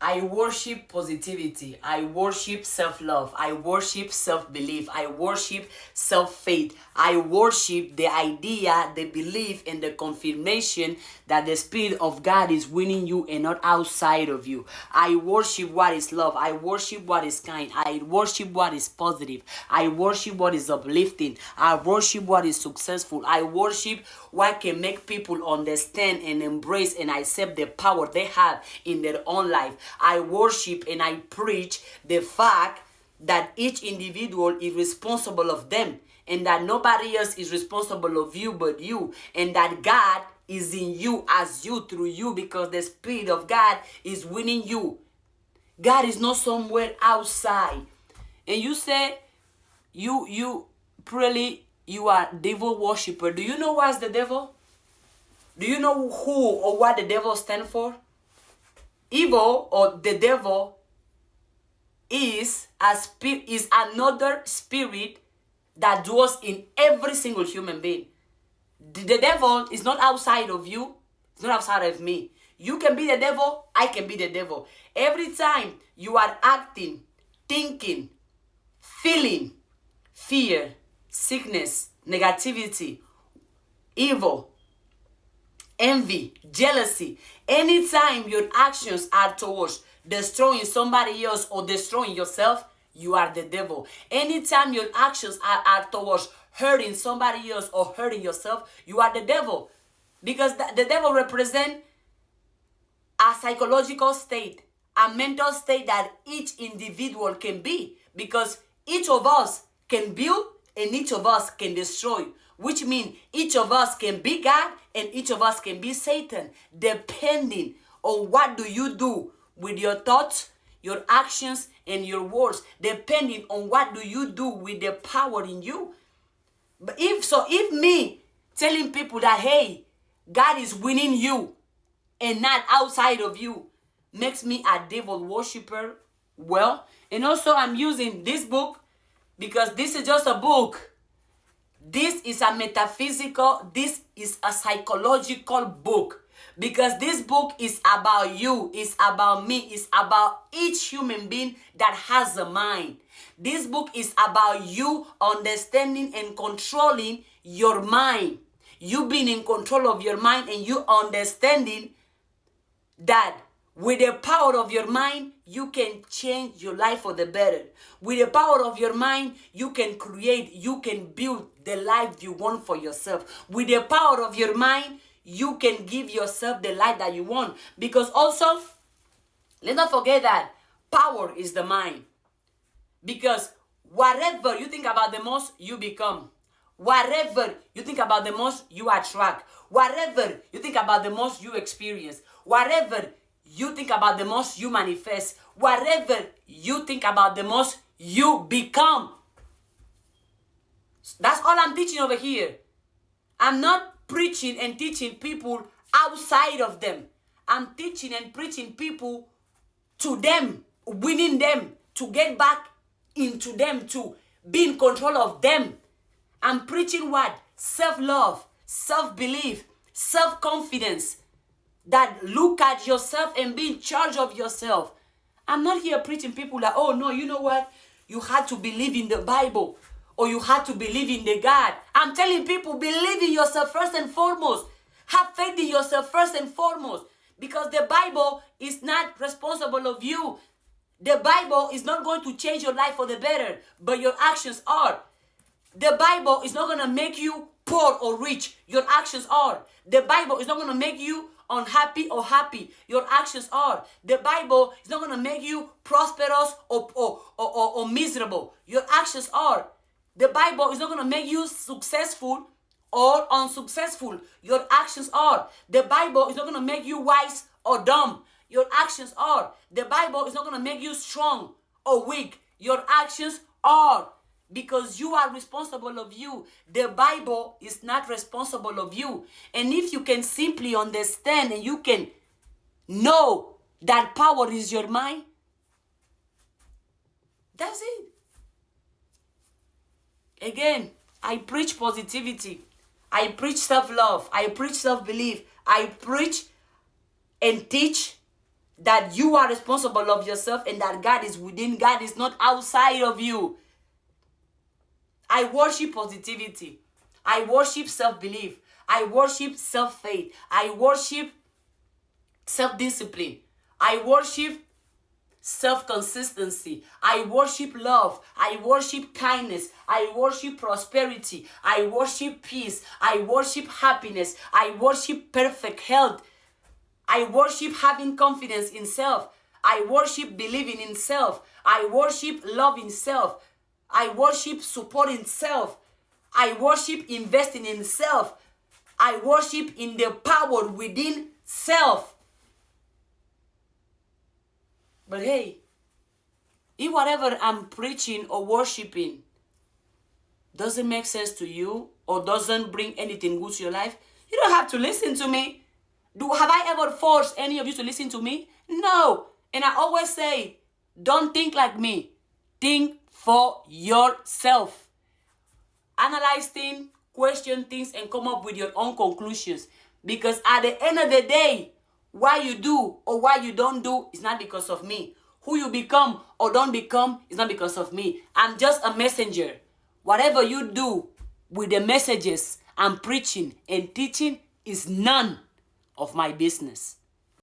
I worship positivity. I worship self-love. I worship self-belief. I worship self-faith. I worship the idea, the belief, and the confirmation that the Spirit of God is winning you and not outside of you. I worship what is love. I worship what is kind. I worship what is positive. I worship what is uplifting. I worship what is successful. I worship what can make people understand and embrace and accept the power they have in their own life. I worship and I preach the fact that each individual is responsible of them, and that nobody else is responsible of you but you, and that God is in you as you through you, because the Spirit of God is winning you. God is not somewhere outside. And you say you probably you are devil worshiper. Do you know what's the devil? Do you know who or what the devil stands for? Evil, or the devil, is another spirit that dwells in every single human being. The devil is not outside of you. It's not outside of me. You can be the devil. I can be the devil. Every time you are acting, thinking, feeling fear, sickness, negativity, evil, envy, jealousy, anytime your actions are towards destroying somebody else or destroying yourself, you are the devil. Anytime your actions are towards hurting somebody else or hurting yourself, you are the devil. Because the devil represents a psychological state, a mental state that each individual can be. Because each of us can build and each of us can destroy. Which means each of us can be God and each of us can be Satan, depending on what do you do with your thoughts, your actions, and your words, depending on what do you do with the power in you. But if me telling people that, hey, God is winning you and not outside of you, makes me a devil worshiper, well, and also I'm using this book because this is just a book. This is a metaphysical, this is a psychological book. Because this book is about you, it's about me, it's about each human being that has a mind. This book is about you understanding and controlling your mind. You being in control of your mind and you understanding that with the power of your mind, you can change your life for the better. With the power of your mind, you can create, you can build the life you want for yourself. With the power of your mind, you can give yourself the life that you want. Because also, let's not forget that power is the mind. Because whatever you think about the most, you become. Whatever you think about the most, you attract. Whatever you think about the most, you experience. Whatever you think about the most, you manifest. Whatever you think about the most, you become. That's all I'm teaching over here. I'm not preaching and teaching people outside of them. I'm teaching and preaching people to them, winning them, to get back into them, to be in control of them. I'm preaching what? Self-love, self-belief, self-confidence. That look at yourself and be in charge of yourself. I'm not here preaching people that, oh no, you know what? You had to believe in the Bible or you had to believe in the God. I'm telling people, believe in yourself first and foremost. Have faith in yourself first and foremost. Because the Bible is not responsible of you. The Bible is not going to change your life for the better, but your actions are. The Bible is not going to make you poor or rich. Your actions are. The Bible is not going to make you unhappy or happy. Your actions are. The Bible is not going to make you prosperous or miserable. Your actions are. The Bible is not going to make you successful or unsuccessful. Your actions are. The Bible is not going to make you wise or dumb. Your actions are. The Bible is not going to make you strong or weak. Your actions are. Because you are responsible of you. The Bible is not responsible of you. And if you can simply understand and you can know that power is your mind, that's it. Again, I preach positivity. I preach self-love. I preach self-belief. I preach and teach that you are responsible of yourself and that God is within. God is not outside of you. I worship positivity. I worship self-belief. I worship self-faith. I worship self-discipline. I worship self-consistency. I worship love. I worship kindness. I worship prosperity. I worship peace. I worship happiness. I worship perfect health. I worship having confidence in self. I worship believing in self. I worship loving self. I worship supporting self. I worship investing in self. I worship in the power within self. But hey, if whatever I'm preaching or worshiping doesn't make sense to you or doesn't bring anything good to your life, you don't have to listen to me. Have I ever forced any of you to listen to me? No. And I always say, don't think like me. Think for yourself. Analyze things, question things, and come up with your own conclusions. Because at the end of the day, why you do or why you don't do is not because of me. Who you become or don't become is not because of me. I'm just a messenger. Whatever you do with the messages I'm preaching and teaching is none of my business.